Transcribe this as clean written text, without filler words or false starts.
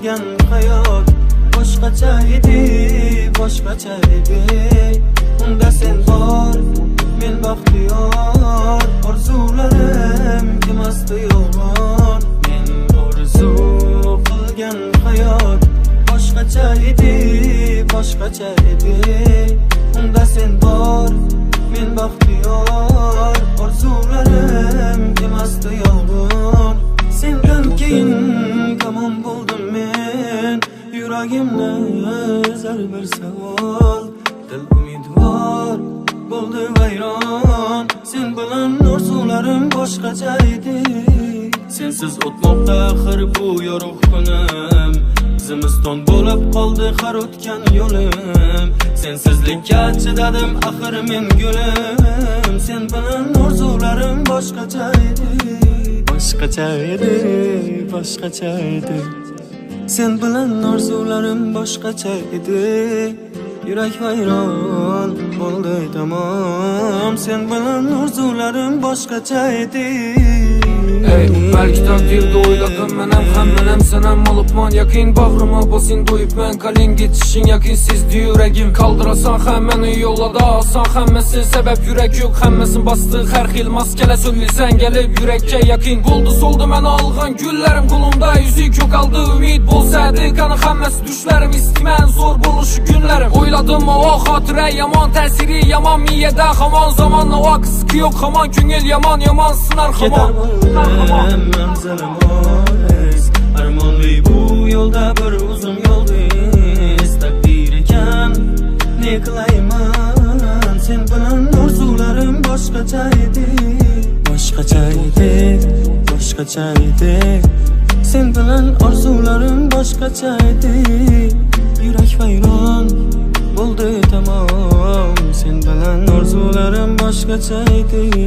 qilgan hayot boshqacha edi, boshqacha edi. Unda sen bor, men baxtiyor, orzularim emasdi yolg'on. Men orzu qilgan hayot boshqacha edi, boshqacha edi. Unda sen bor, men baxtiyor, orzularim emasdi yolg'on. Sendan keyin kamon bo'ldim men, yuragimni ezar bir savol. Dil umidvor bo'ldi vayron, sen bilan orzularim boshqacha edi. Sensiz o'tmoqda axir bu yorug' kunim, zimiston bo'lib qoldi har o'tgan yo'lim. Sensizlikka chidadim axir men gulim, sen bilan orzularim boshqacha edi, boshqacha edi, boshqacha edi. Sen bilan orzularim boshqacha edi. Yurak vayron bo'ldi tamom, sen bilan orzularim boshqacha edi. Belki takdirde oyladım menem hem senem olupman yakin bağrıma basın doyup men kalin geçişin yakinsizdi yüreğim kaldırasan hemmeni yollada asan hemmesin sebep yürek yok hemmesin bastı her xil maskele söylesen gelip yürekke yakin buldu soldu men alğan güllerim kulumda yüzük yok aldı ümit bolsaydı kanı hemmesi düşlerim istimen zor buluşu günlerim oyladım o hatıra yaman tesiri yaman miyede haman zamanla o kıskı yok haman küngel yaman yaman sınar haman manzilim oz armonli bu yo'lda bir uzun yo'ldiz takdir ekan ne qilayman sen bilan orzularim boshqacha edi boshqacha edi boshqacha edi sen bilan orzularim boshqacha edi yurak vayron bo'ldi tamom sen bilan orzularim boshqacha edi